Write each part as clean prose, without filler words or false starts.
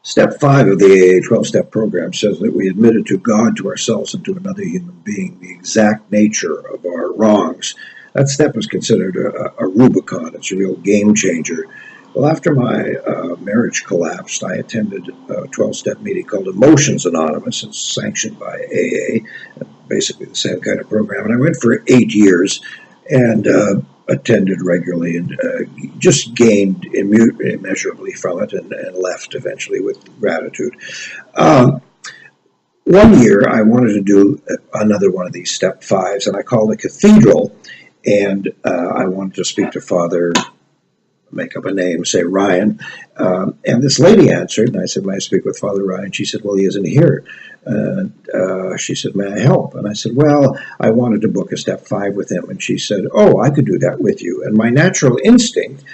Step 5 of the AA 12-step program says that we admitted to God, to ourselves, and to another human being the exact nature of our wrongs. That step is considered a Rubicon. It's a real game changer. Well, after my marriage collapsed, I attended a 12-step meeting called Emotions Anonymous. It's sanctioned by AA, basically the same kind of program. And I went for 8 years and attended regularly and just gained immeasurably from it and left eventually with gratitude. 1 year I wanted to do another one of these step 5s, and I called a cathedral, and I wanted to speak to Father, make up a name, say Ryan, and this lady answered, and I said, may I speak with Father Ryan? She said, well, he isn't here. She said, may I help? And I said, well, I wanted to book a step 5 with him. And she said, oh, I could do that with you. And my natural instinct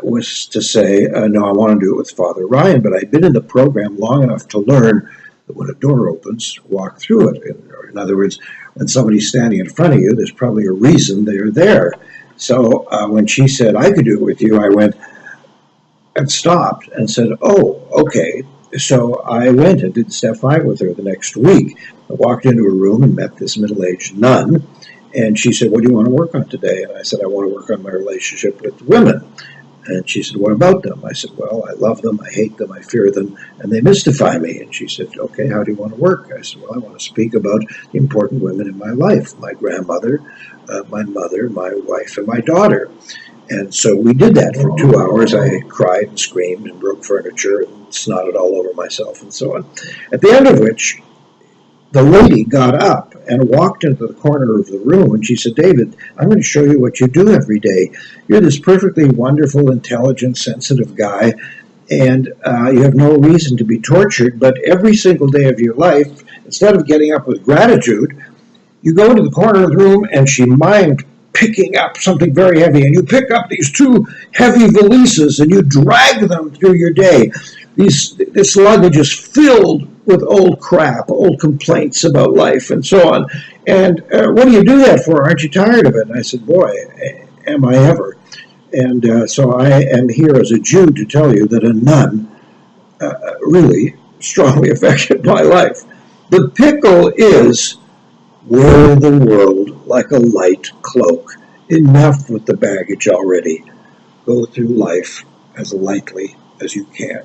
was to say, no, I want to do it with Father Ryan, but I'd been in the program long enough to learn that when a door opens, walk through it. In other words, when somebody's standing in front of you, there's probably a reason they're there. So when she said, I could do it with you, I went and stopped and said, oh, okay. So I went and did step 5 with her the next week. I walked into a room and met this middle-aged nun, and she said, what do you want to work on today? And I said, I want to work on my relationship with women. And she said, what about them? I said, well, I love them, I hate them, I fear them, and they mystify me. And she said, okay, how do you want to work? I said, well, I want to speak about the important women in my life, my grandmother, my mother, my wife, and my daughter. And so we did that for 2 hours. I cried and screamed and broke furniture and snotted all over myself and so on. At the end of which, the lady got up and walked into the corner of the room, and she said, David, I'm going to show you what you do every day. You're this perfectly wonderful, intelligent, sensitive guy, and you have no reason to be tortured, but every single day of your life, instead of getting up with gratitude, you go into the corner of the room, and she mimed picking up something very heavy, and you pick up these 2 heavy valises, and you drag them through your day. This luggage is filled with old crap, old complaints about life, and so on. And what do you do that for? Aren't you tired of it? And I said, boy, am I ever. And so I am here as a Jew to tell you that a nun really strongly affected my life. The pickle is wear the world like a light cloak. Enough with the baggage already. Go through life as lightly as you can.